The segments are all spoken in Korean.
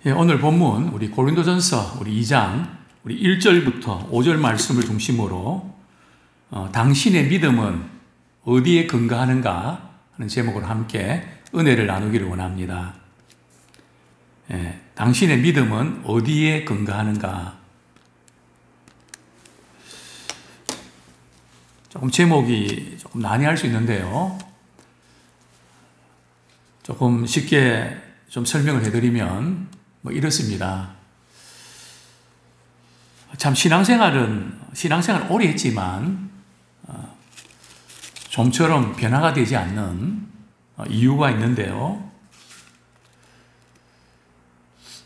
예, 오늘 본문 우리 고린도전서 우리 2장 우리 1절부터 5절 말씀을 중심으로 당신의 믿음은 어디에 근거하는가 하는 제목으로 함께 은혜를 나누기를 원합니다. 예, 당신의 믿음은 어디에 근거하는가? 조금 제목이 조금 난해할 수 있는데요. 조금 쉽게 좀 설명을 해드리면 이렇습니다. 참 신앙생활 오래 했지만 좀처럼 변화가 되지 않는 이유가 있는데요.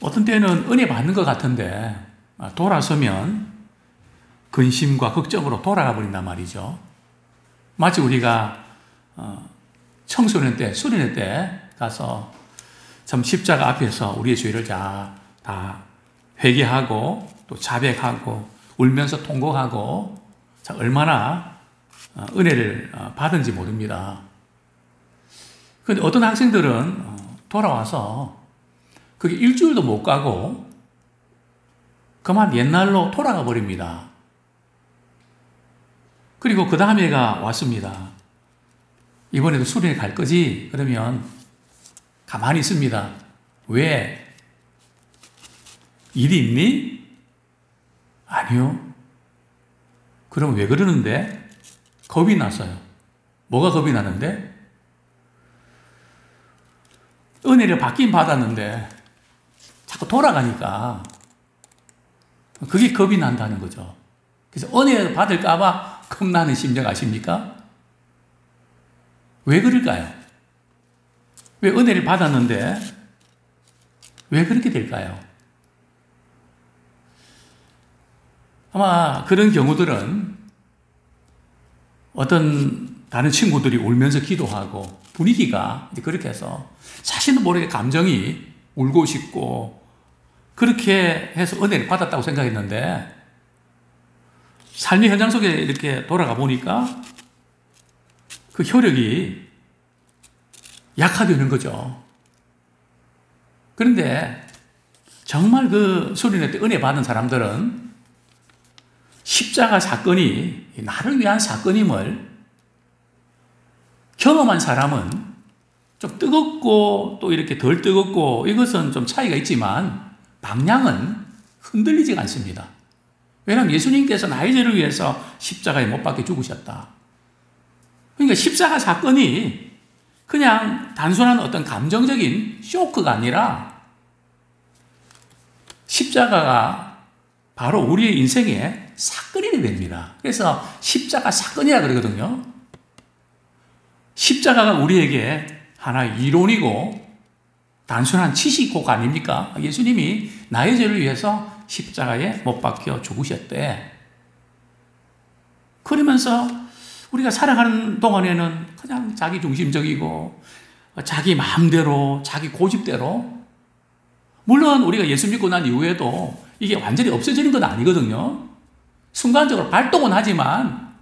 어떤 때는 은혜 받는 것 같은데 돌아서면 근심과 걱정으로 돌아가 버린단 말이죠. 마치 우리가 청소년 때, 수련회 때 가서 참 십자가 앞에서 우리의 죄를 다 회개하고 또 자백하고 울면서 통곡하고 참 얼마나 은혜를 받은지 모릅니다. 그런데 어떤 학생들은 돌아와서 그게 일주일도 못 가고 그만 옛날로 돌아가 버립니다. 그리고 그 다음 해가 왔습니다. 이번에도 수련회 갈 거지? 그러면 가만히 있습니다. 왜? 일이 있니? 아니요. 그럼 왜 그러는데? 겁이 나서요. 뭐가 겁이 나는데? 은혜를 받긴 받았는데 자꾸 돌아가니까 그게 겁이 난다는 거죠. 그래서 은혜를 받을까 봐 겁나는 심정 아십니까? 왜 그럴까요? 왜 은혜를 받았는데 왜 그렇게 될까요? 아마 그런 경우들은 어떤 다른 친구들이 울면서 기도하고 분위기가 그렇게 해서 자신도 모르게 감정이 울고 싶고 그렇게 해서 은혜를 받았다고 생각했는데 삶의 현장 속에 이렇게 돌아가 보니까 그 효력이 약화되는 거죠. 그런데 정말 그 수련회 때 은혜 받은 사람들은 십자가 사건이 나를 위한 사건임을 경험한 사람은 좀 뜨겁고 또 이렇게 덜 뜨겁고 이것은 좀 차이가 있지만 방향은 흔들리지가 않습니다. 왜냐하면 예수님께서 나의 죄를 위해서 십자가에 못 박혀 죽으셨다. 그러니까 십자가 사건이 그냥 단순한 어떤 감정적인 쇼크가 아니라 십자가가 바로 우리의 인생의 사건이 됩니다. 그래서 십자가 사건이라 그러거든요. 십자가가 우리에게 하나의 이론이고 단순한 지식고가 아닙니까? 예수님이 나의 죄를 위해서 십자가에 못 박혀 죽으셨대. 그러면서 우리가 살아가는 동안에는 그냥 자기 중심적이고 자기 마음대로 자기 고집대로 물론 우리가 예수 믿고 난 이후에도 이게 완전히 없어지는 건 아니거든요. 순간적으로 발동은 하지만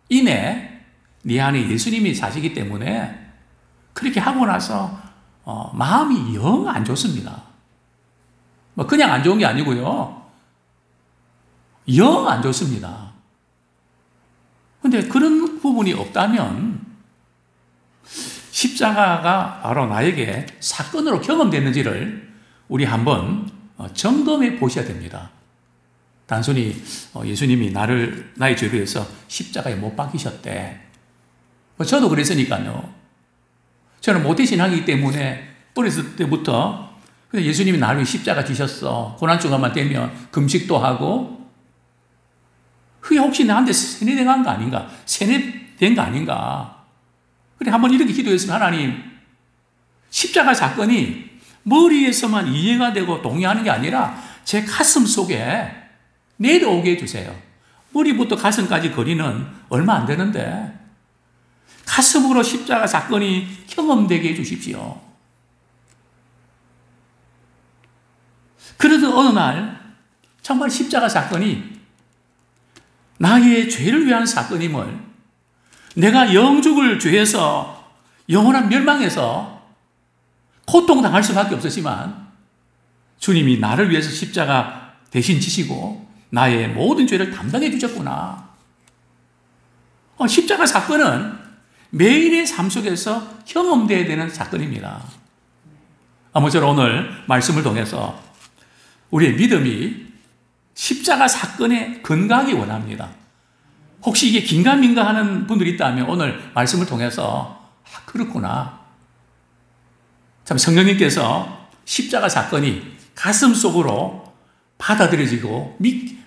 이내 네 안에 예수님이 사시기 때문에 그렇게 하고 나서 마음이 영 안 좋습니다. 그냥 안 좋은 게 아니고요. 영 안 좋습니다. 근데 그런 부분이 없다면 십자가가 바로 나에게 사건으로 경험됐는지를 우리 한번 점검해 보셔야 됩니다. 단순히 예수님이 나의 죄를 위해서 십자가에 못 박히셨대. 저도 그랬으니까요. 저는 모태신앙이기 때문에 어렸을 때부터 예수님이 나를 위해 십자가 지셨어. 고난주간만 되면 금식도 하고 그게 혹시 나한테 세뇌된 거 아닌가? 세뇌된 거 아닌가? 그래, 한번 이렇게 기도했으면 하나님, 십자가 사건이 머리에서만 이해가 되고 동의하는 게 아니라 제 가슴 속에 내려오게 해주세요. 머리부터 가슴까지 거리는 얼마 안 되는데 가슴으로 십자가 사건이 경험되게 해주십시오. 그러던 어느 날 정말 십자가 사건이 나의 죄를 위한 사건임을 내가 영죽을 죄에서 영원한 멸망에서 고통당할 수밖에 없었지만 주님이 나를 위해서 십자가 대신 지시고 나의 모든 죄를 담당해 주셨구나. 십자가 사건은 매일의 삶 속에서 경험되어야 되는 사건입니다. 아무쪼록 오늘 말씀을 통해서 우리의 믿음이 십자가 사건에 근거하기 원합니다. 혹시 이게 긴가민가 하는 분들이 있다면 오늘 말씀을 통해서 그렇구나. 참 성령님께서 십자가 사건이 가슴 속으로 받아들여지고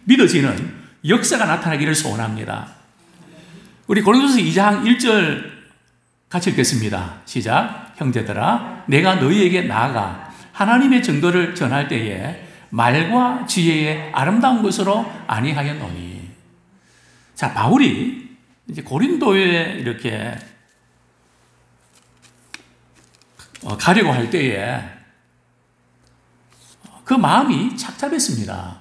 믿어지는 역사가 나타나기를 소원합니다. 우리 고린도서 2장 1절 같이 읽겠습니다. 시작. 형제들아, 내가 너희에게 나아가 하나님의 증거를 전할 때에 말과 지혜의 아름다운 것으로 아니하였노니. 자, 바울이 이제 고린도에 이렇게 가려고 할 때에 그 마음이 착잡했습니다.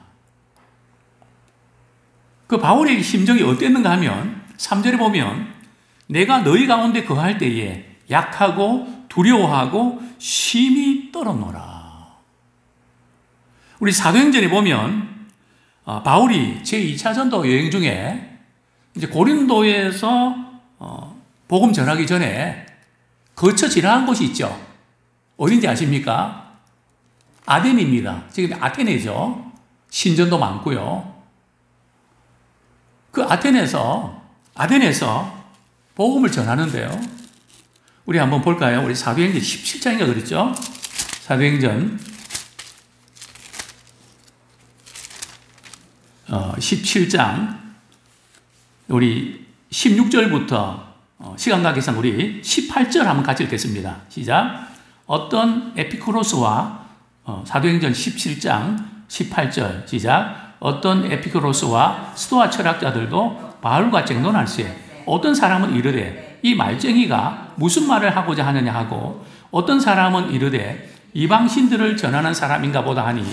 그 바울의 심정이 어땠는가 하면 3절에 보면 내가 너희 가운데 거할 때에 약하고 두려워하고 심히 떨었노라. 우리 사도행전에 보면 바울이 제2차 전도 여행 중에 이제 고린도에서 복음 전하기 전에 거쳐 지나간 곳이 있죠. 어딘지 아십니까? 아덴입니다. 지금 아테네죠. 신전도 많고요. 그 아덴에서 복음을 전하는데요. 우리 한번 볼까요? 우리 사도행전 17장인가 그랬죠? 사도행전 17장 우리 16절부터 시간 관계상 우리 18절 한번 같이 읽겠습니다. 시작. 어떤 에피쿠로스와 사도행전 17장 18절 시작. 어떤 에피쿠로스와 스토아 철학자들도 바울과 쟁론할세 어떤 사람은 이르되 이 말쟁이가 무슨 말을 하고자 하느냐 하고 어떤 사람은 이르되 이방신들을 전하는 사람인가 보다 하니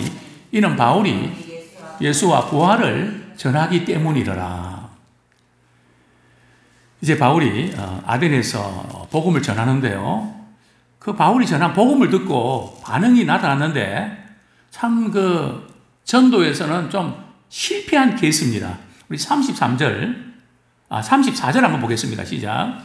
이는 바울이 예수와 부활을 전하기 때문이더라. 이제 바울이 아덴에서 복음을 전하는데요. 그 바울이 전한 복음을 듣고 반응이 나타났는데 참 그 전도에서는 좀 실패한 케이스입니다. 우리 34절 한번 보겠습니다. 시작.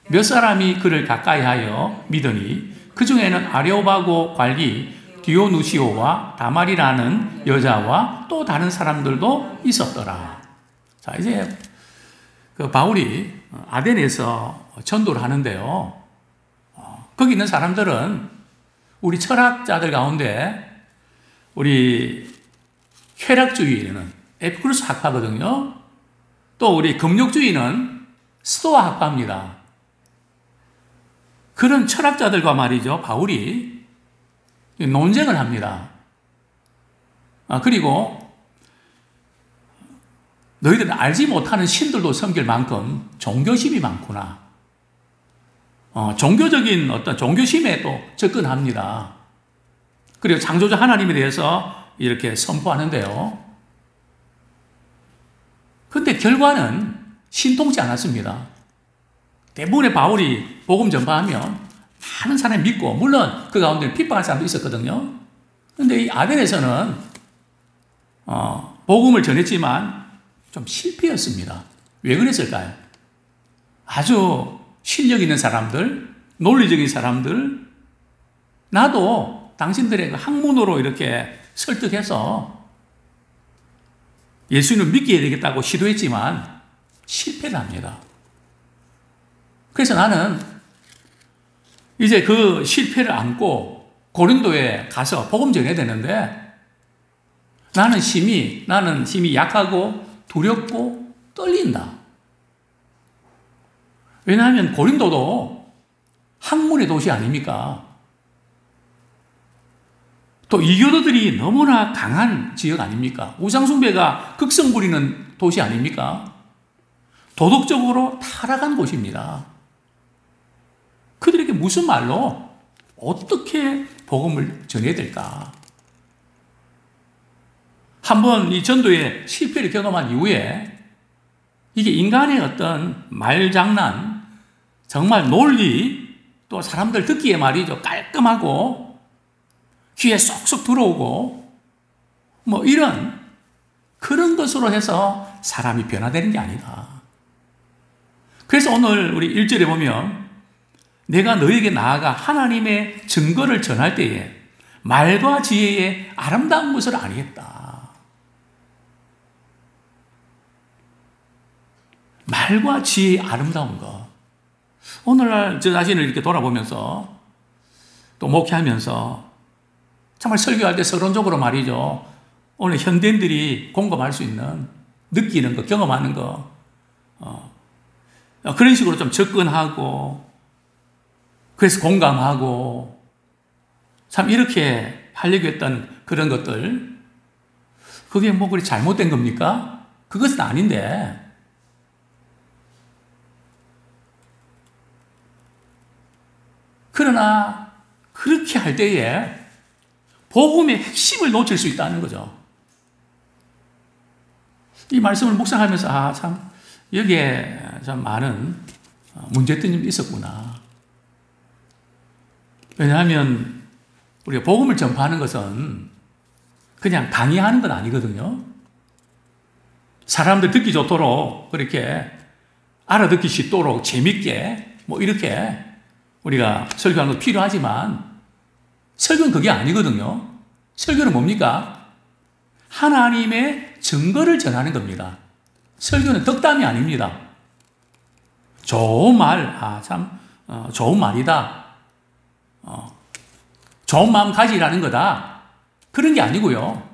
몇 사람이 그를 가까이하여 믿으니 그 중에는 아레오바고 관리 디오누시오와 다말이라는 여자와 또 다른 사람들도 있었더라. 자, 이제 그 바울이 아덴에서 전도를 하는데요. 거기 있는 사람들은 우리 철학자들 가운데 우리 쾌락주의는 에피쿠로스 학파거든요. 또 우리 금욕주의는 스토아 학파입니다. 그런 철학자들과 말이죠. 바울이 논쟁을 합니다. 그리고 너희들은 알지 못하는 신들도 섬길 만큼 종교심이 많구나. 종교적인 어떤 종교심에 또 접근합니다. 그리고 창조주 하나님에 대해서 이렇게 선포하는데요. 근데 결과는 신통치 않았습니다. 대부분의 바울이 복음 전파하면 많은 사람이 믿고, 물론 그 가운데 핍박한 사람도 있었거든요. 근데 이 아덴에서는 복음을 전했지만 좀 실패였습니다. 왜 그랬을까요? 아주 실력 있는 사람들, 논리적인 사람들, 나도 당신들의 그 학문으로 이렇게 설득해서 예수님을 믿게 되겠다고 시도했지만 실패를 합니다. 그래서 나는 이제 그 실패를 안고 고린도에 가서 복음 전해야 되는데 나는 심히 약하고 두렵고 떨린다. 왜냐하면 고린도도 학문의 도시 아닙니까? 또 이교도들이 너무나 강한 지역 아닙니까? 우상숭배가 극성 부리는 도시 아닙니까? 도덕적으로 타락한 곳입니다. 그들에게 무슨 말로 어떻게 복음을 전해야 될까? 한번 이 전도의 실패를 경험한 이후에 이게 인간의 어떤 말장난, 정말 논리, 또 사람들 듣기에 말이죠. 깔끔하고 귀에 쏙쏙 들어오고 뭐 이런 그런 것으로 해서 사람이 변화되는 게 아니다. 그래서 오늘 우리 1절에 보면 내가 너에게 나아가 하나님의 증거를 전할 때에 말과 지혜의 아름다운 것을 아니겠다. 말과 지혜의 아름다운 것. 오늘날 저 자신을 이렇게 돌아보면서 또 목회하면서 정말 설교할 때 서론적으로 말이죠. 오늘 현대인들이 공감할 수 있는 느끼는 거, 경험하는 거 그런 식으로 좀 접근하고 그래서 공감하고 참 이렇게 하려고 했던 그런 것들 그게 뭐 그리 잘못된 겁니까? 그것은 아닌데 그러나 그렇게 할 때에 복음의 핵심을 놓칠 수 있다는 거죠. 이 말씀을 묵상하면서 참 여기에 참 많은 문제점이 있었구나. 왜냐하면 우리가 복음을 전파하는 것은 그냥 강의하는 건 아니거든요. 사람들 듣기 좋도록 그렇게 알아듣기 쉽도록 재밌게 뭐 이렇게 우리가 설교하는 거 필요하지만 설교는 그게 아니거든요. 설교는 뭡니까? 하나님의 증거를 전하는 겁니다. 설교는 덕담이 아닙니다. 좋은 말, 좋은 말이다. 좋은 마음 가지라는 거다. 그런 게 아니고요.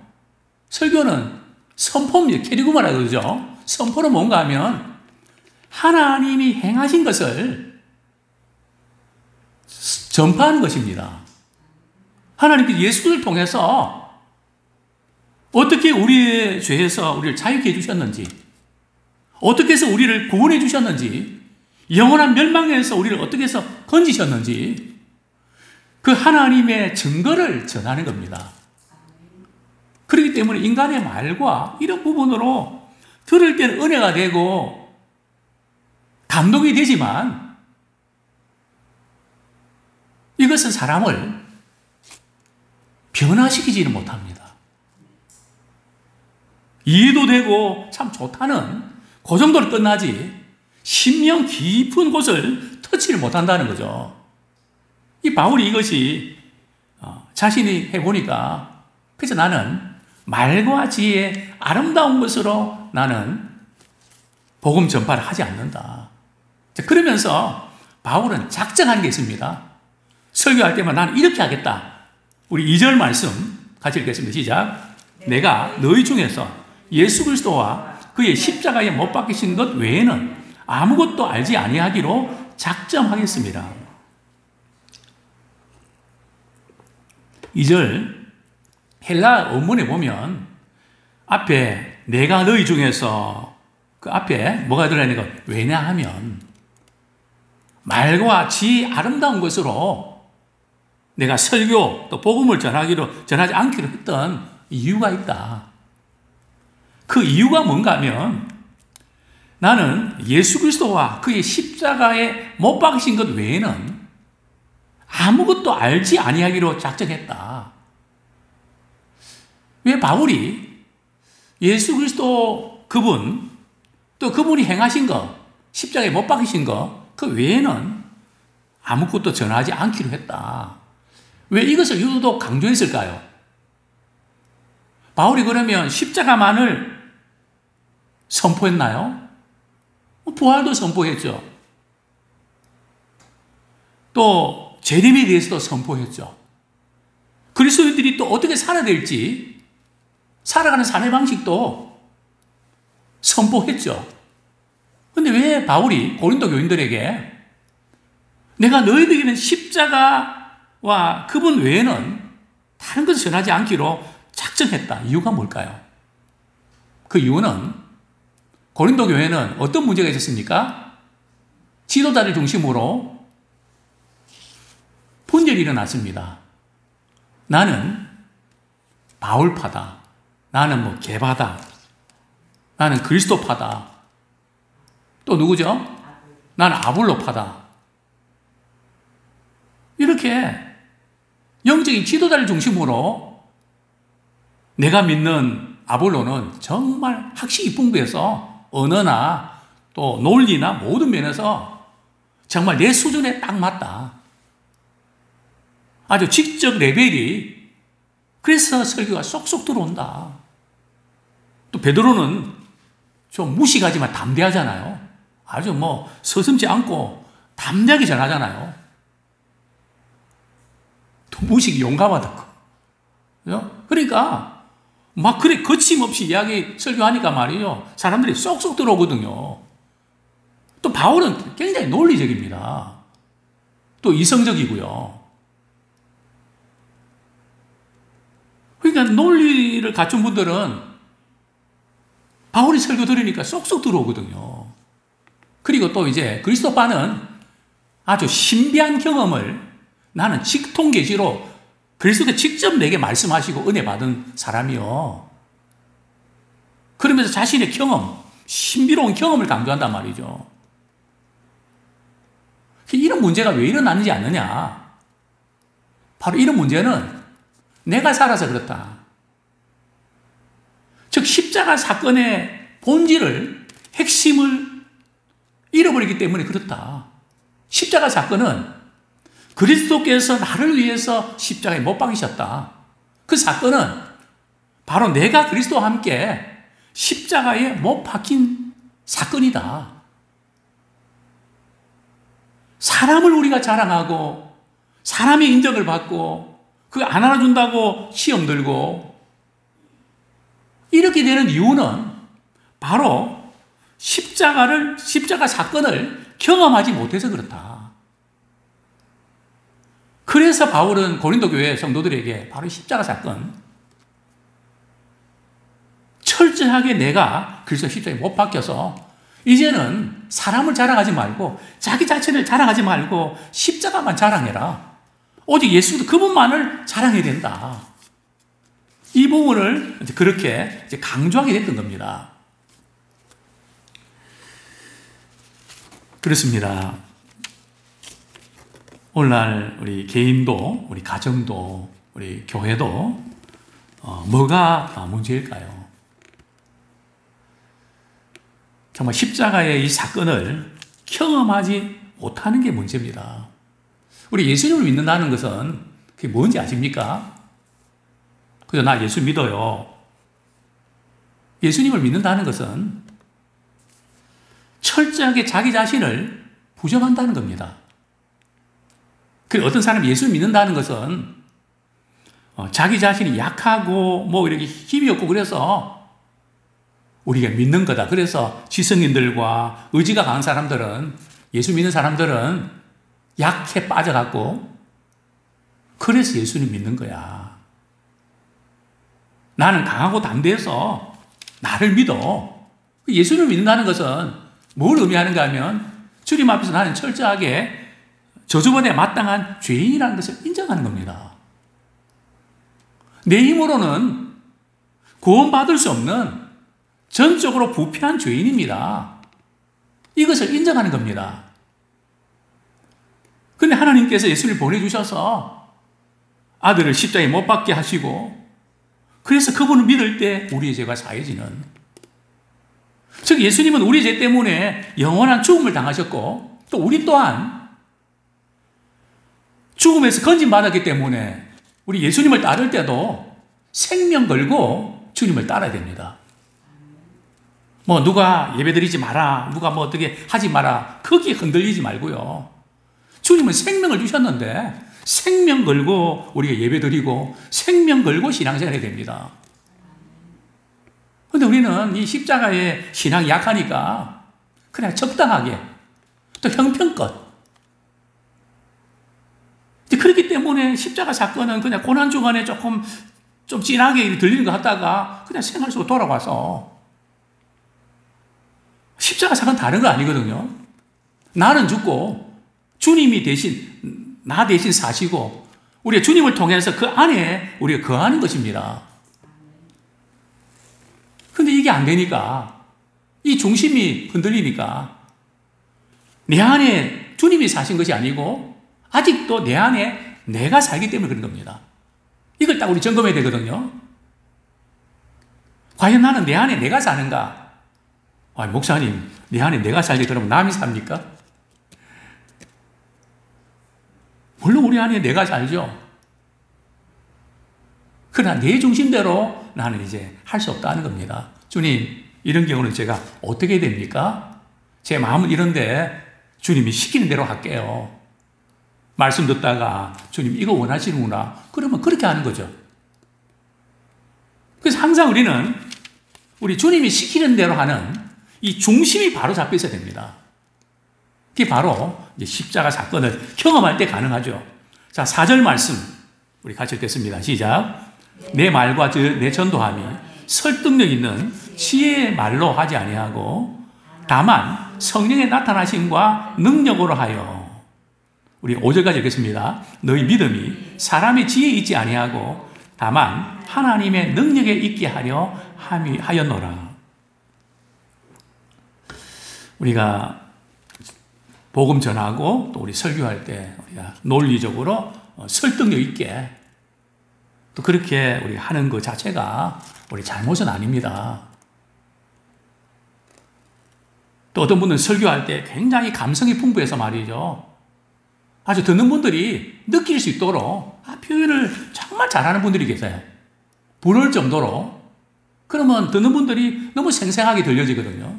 설교는 선포입니다. 캐리그마라고 그러죠. 선포는 뭔가 하면 하나님이 행하신 것을 전파하는 것입니다. 하나님께서 예수를 통해서 어떻게 우리의 죄에서 우리를 자유케 해주셨는지, 어떻게 해서 우리를 구원해 주셨는지, 영원한 멸망에서 우리를 어떻게 해서 건지셨는지, 그 하나님의 증거를 전하는 겁니다. 그렇기 때문에 인간의 말과 이런 부분으로 들을 때는 은혜가 되고 감동이 되지만 이것은 사람을 변화시키지는 못합니다. 이해도 되고 참 좋다는 그 정도로 끝나지 심령 깊은 곳을 터치를 못한다는 거죠. 이 바울이 이것이 자신이 해보니까 그래서 나는 말과 지혜의 아름다운 것으로 나는 복음 전파를 하지 않는다. 그러면서 바울은 작정한 게 있습니다. 설교할 때만 나는 이렇게 하겠다. 우리 2절 말씀 같이 읽겠습니다. 시작. 내가 너희 중에서 예수 그리스도와 그의 십자가에 못 박히신 것 외에는 아무것도 알지 아니하기로 작정하겠습니다. 2절 헬라 원문에 보면 앞에 내가 너희 중에서 그 앞에 뭐가 들어있는 것 왜냐하면 말과 지혜의 아름다운 것으로 내가 설교 또 복음을 전하지 않기로 했던 이유가 있다. 그 이유가 뭔가 하면 나는 예수 그리스도와 그의 십자가에 못 박히신 것 외에는 아무것도 알지 아니하기로 작정했다. 왜 바울이 예수 그리스도 그분 또 그분이 행하신 것 십자가에 못 박히신 것 그 외에는 아무것도 전하지 않기로 했다. 왜 이것을 유독 강조했을까요? 바울이 그러면 십자가만을 선포했나요? 부활도 선포했죠. 또 재림에 대해서도 선포했죠. 그리스도인들이 또 어떻게 살아야 될지 살아가는 삶의 방식도 선포했죠. 근데 왜 바울이 고린도 교인들에게 내가 너희들에게는 십자가와 그분 외에는 다른 것을 전하지 않기로 작정했다. 이유가 뭘까요? 그 이유는 고린도 교회는 어떤 문제가 있었습니까? 지도자를 중심으로 분열이 일어났습니다. 나는 바울파다. 나는 뭐 게바다. 나는 그리스도파다. 또 누구죠? 나는 아볼로파다. 이렇게 영적인 지도자를 중심으로 내가 믿는 아볼로는 정말 학식이 풍부해서 언어나 또 논리나 모든 면에서 정말 내 수준에 딱 맞다. 아주 직접 레벨이, 그래서 설교가 쏙쏙 들어온다. 또 베드로는 좀 무식하지만 담대하잖아요. 아주 서슴지 않고 담대하게 전하잖아요. 또 무식이 용감하다고. 그러니까 막 그래 거침없이 이야기 설교하니까 말이죠. 사람들이 쏙쏙 들어오거든요. 또 바울은 굉장히 논리적입니다. 또 이성적이고요. 그러니까 논리를 갖춘 분들은 바울이 설교 들으니까 쏙쏙 들어오거든요. 그리고 또 이제 그리스도파는 아주 신비한 경험을 나는 직통계시로 그리스도가 직접 내게 말씀하시고 은혜 받은 사람이요. 그러면서 자신의 경험, 신비로운 경험을 강조한단 말이죠. 이런 문제가 왜 일어나는지 아느냐? 바로 이런 문제는 내가 살아서 그렇다. 즉 십자가 사건의 본질을, 핵심을 잃어버리기 때문에 그렇다. 십자가 사건은 그리스도께서 나를 위해서 십자가에 못 박이셨다. 그 사건은 바로 내가 그리스도와 함께 십자가에 못 박힌 사건이다. 사람을 우리가 자랑하고 사람의 인정을 받고 그거 안 알아준다고 시험 들고 이렇게 되는 이유는 바로 십자가 사건을 경험하지 못해서 그렇다. 그래서 바울은 고린도 교회 성도들에게 바로 십자가 사건, 철저하게 내가 그리스도 십자가에 못 박혀서 이제는 사람을 자랑하지 말고 자기 자체를 자랑하지 말고 십자가만 자랑해라. 오직 예수 그분만을 자랑해야 된다. 이 부분을 그렇게 강조하게 됐던 겁니다. 그렇습니다. 오늘날 우리 개인도, 우리 가정도, 우리 교회도 뭐가 문제일까요? 정말 십자가의 이 사건을 경험하지 못하는 게 문제입니다. 우리 예수님을 믿는다는 것은 그게 뭔지 아십니까? 그래서 나 예수 믿어요. 예수님을 믿는다는 것은 철저하게 자기 자신을 부정한다는 겁니다. 그리고 어떤 사람이 예수 믿는다는 것은 자기 자신이 약하고 이렇게 힘이 없고 그래서 우리가 믿는 거다. 그래서 지성인들과 의지가 강한 사람들은, 예수 믿는 사람들은 약해 빠져갖고 그래서 예수님 믿는 거야. 나는 강하고 담대해서 나를 믿어. 예수님을 믿는다는 것은 뭘 의미하는가 하면 주님 앞에서 나는 철저하게 저주번에 마땅한 죄인이라는 것을 인정하는 겁니다. 내 힘으로는 구원받을 수 없는 전적으로 부패한 죄인입니다. 이것을 인정하는 겁니다. 그런데 하나님께서 예수를 보내주셔서 아들을 십자가에 못 박게 하시고 그래서 그분을 믿을 때 우리의 죄가 사해지는, 즉 예수님은 우리 죄 때문에 영원한 죽음을 당하셨고 또 우리 또한 죽음에서 건진받았기 때문에 우리 예수님을 따를 때도 생명 걸고 주님을 따라야 됩니다. 누가 예배드리지 마라, 누가 어떻게 하지 마라, 거기에 흔들리지 말고요. 주님은 생명을 주셨는데 생명 걸고 우리가 예배드리고 생명 걸고 신앙생활 해야 됩니다. 그런데 우리는 이 십자가의 신앙이 약하니까 그냥 적당하게 또 형편껏, 그렇기 때문에 십자가 사건은 그냥 고난주간에 좀 진하게 들리는 것 같다가 그냥 생활 속으로 돌아와서, 십자가 사건 다른 거 아니거든요. 나는 죽고 주님이 나 대신 사시고 우리가 주님을 통해서 그 안에 우리가 거하는 것입니다. 근데 이게 안 되니까, 이 중심이 흔들리니까 내 안에 주님이 사신 것이 아니고 아직도 내 안에 내가 살기 때문에 그런 겁니다. 이걸 딱 우리 점검해야 되거든요. 과연 나는 내 안에 내가 사는가? 목사님, 내 안에 내가 살지 그러면 남이 삽니까? 물론 우리 안에 내가 살죠. 그러나 내 중심대로 나는 이제 할 수 없다는 겁니다. 주님, 이런 경우는 제가 어떻게 됩니까? 제 마음은 이런데 주님이 시키는 대로 할게요. 말씀 듣다가 주님 이거 원하시는구나. 그러면 그렇게 하는 거죠. 그래서 항상 우리는 우리 주님이 시키는 대로 하는 이 중심이 바로 잡혀 있어야 됩니다. 그게 바로 이제 십자가 사건을 경험할 때 가능하죠. 자, 4절 말씀 우리 같이 읽겠습니다. 시작. 내 말과 내 전도함이 설득력 있는 지혜의 말로 하지 아니하고 다만 성령의 나타나심과 능력으로 하여. 우리 5절까지 읽겠습니다. 너희 믿음이 사람의 지혜에 있지 아니하고 다만 하나님의 능력에 있게 하려 하였노라. 우리가 복음 전하고 또 우리 설교할 때 우리가 논리적으로 설득력 있게 또 그렇게 우리 하는 것 자체가 우리 잘못은 아닙니다. 또 어떤 분은 설교할 때 굉장히 감성이 풍부해서 말이죠. 아주 듣는 분들이 느낄 수 있도록 표현을 정말 잘하는 분들이 계세요. 부러울 정도로. 그러면 듣는 분들이 너무 생생하게 들려지거든요.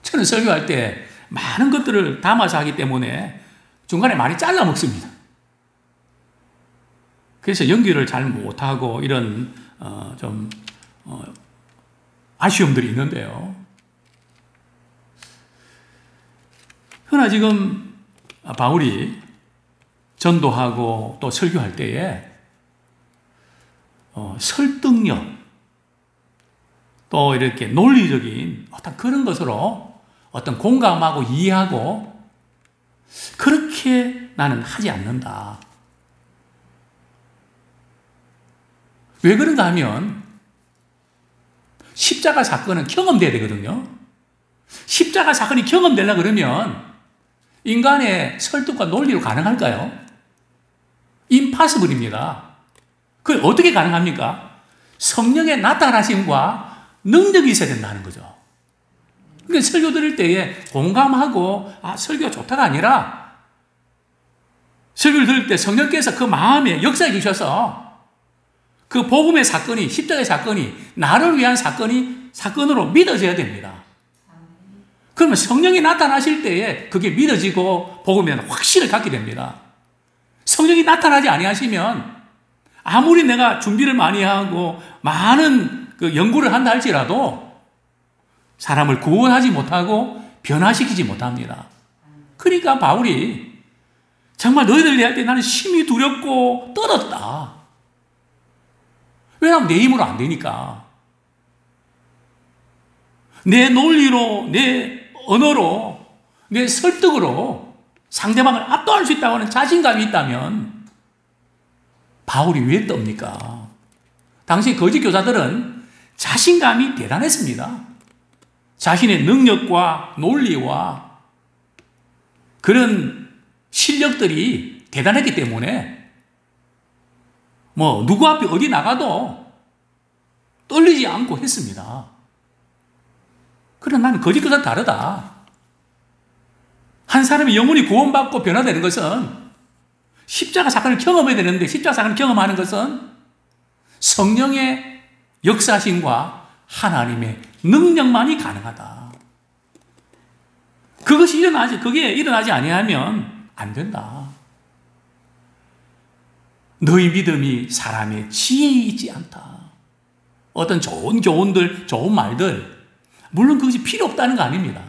저는 설교할 때 많은 것들을 담아서 하기 때문에 중간에 많이 잘라 먹습니다. 그래서 연기를 잘 못하고 이런 아쉬움들이 있는데요. 그러나 지금 바울이 전도하고 또 설교할 때에 설득력 또 이렇게 논리적인 어떤 그런 것으로 어떤 공감하고 이해하고 그렇게 나는 하지 않는다. 왜 그런가 하면 십자가 사건은 경험돼야 되거든요. 십자가 사건이 경험되려고 그러면 인간의 설득과 논리로 가능할까요? 임파서블입니다. 그게 어떻게 가능합니까? 성령의 나타나심과 능력이 있어야 된다는 거죠. 그러니까 설교 들을 때에 공감하고 설교가 좋다가 아니라 설교를 들을 때 성령께서 그 마음에 역사해 주셔서 그 복음의 사건이 십자가의 사건이 나를 위한 사건으로 믿어져야 됩니다. 그러면 성령이 나타나실 때에 그게 믿어지고 복음에 확신을 갖게 됩니다. 성령이 나타나지 아니하시면 아무리 내가 준비를 많이 하고 많은 그 연구를 한다 할지라도 사람을 구원하지 못하고 변화시키지 못합니다. 그러니까 바울이 정말 너희들 대할 때 나는 심히 두렵고 떨었다. 왜냐하면 내 힘으로 안 되니까. 내 논리로, 내 언어로, 내 설득으로 상대방을 압도할 수 있다고 하는 자신감이 있다면 바울이 왜 떱니까? 당시 거짓 교사들은 자신감이 대단했습니다. 자신의 능력과 논리와 그런 실력들이 대단했기 때문에 누구 앞에 어디 나가도 떨리지 않고 했습니다. 그러나 나는 거짓 교사는 다르다. 한 사람이 영혼이 구원받고 변화되는 것은 십자가 사건을 경험해야 되는데 십자가 사건을 경험하는 것은 성령의 역사심과 하나님의 능력만이 가능하다. 그게 일어나지 아니하면 안 된다. 너희 믿음이 사람의 지혜에 있지 않다. 어떤 좋은 교훈들, 좋은 말들, 물론 그것이 필요 없다는 거 아닙니다.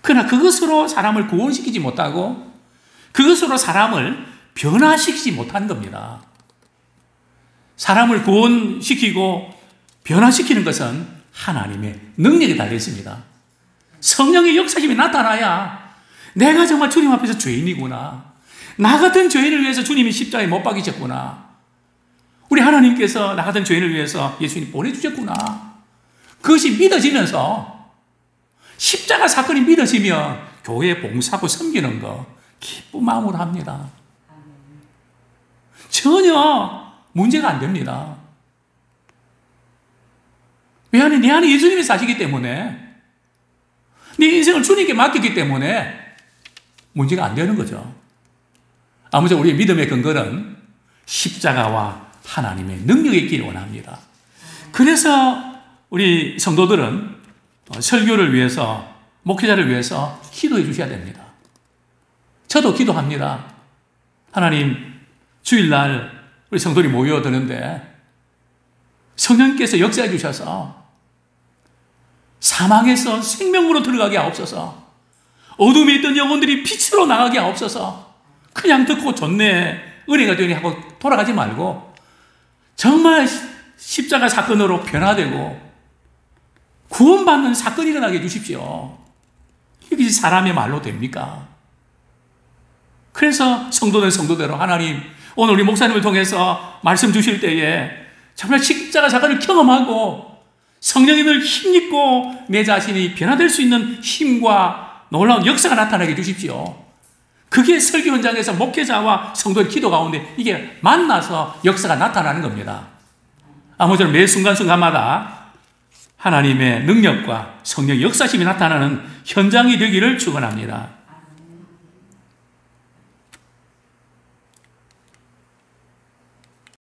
그러나 그것으로 사람을 구원시키지 못하고 그것으로 사람을 변화시키지 못하는 겁니다. 사람을 구원시키고 변화시키는 것은 하나님의 능력에 달려 있습니다. 성령의 역사심이 나타나야 내가 정말 주님 앞에서 죄인이구나. 나 같은 죄인을 위해서 주님이 십자가에 못 박이셨구나. 우리 하나님께서 나 같은 죄인을 위해서 예수님 보내주셨구나. 그것이 믿어지면서 십자가 사건이 믿어지면 교회 봉사하고 섬기는 거 기쁜 마음으로 합니다. 전혀 문제가 안 됩니다. 왜 하니? 내 안에 예수님이 사시기 때문에, 내 인생을 주님께 맡겼기 때문에 문제가 안 되는 거죠. 아무쪼록 우리의 믿음의 근거는 십자가와 하나님의 능력이 있기를 원합니다. 그래서 우리 성도들은 설교를 위해서, 목회자를 위해서 기도해 주셔야 됩니다. 저도 기도합니다. 하나님, 주일날 우리 성도들이 모여드는데 성령께서 역사해 주셔서 사망에서 생명으로 들어가게 하옵소서. 어둠에 있던 영혼들이 빛으로 나가게 하옵소서. 그냥 듣고 좋네, 은혜가 되니 하고 돌아가지 말고 정말 십자가 사건으로 변화되고 구원받는 사건이 일어나게 해주십시오. 이게 사람의 말로 됩니까? 그래서 성도는 성도대로 하나님, 오늘 우리 목사님을 통해서 말씀 주실 때에 정말 십자가 사건을 경험하고 성령님을 힘입고 내 자신이 변화될 수 있는 힘과 놀라운 역사가 나타나게 해주십시오. 그게 설교 현장에서 목회자와 성도의 기도 가운데 이게 만나서 역사가 나타나는 겁니다. 아무쪼록 매 순간순간마다 하나님의 능력과 성령의 역사심이 나타나는 현장이 되기를 축원합니다.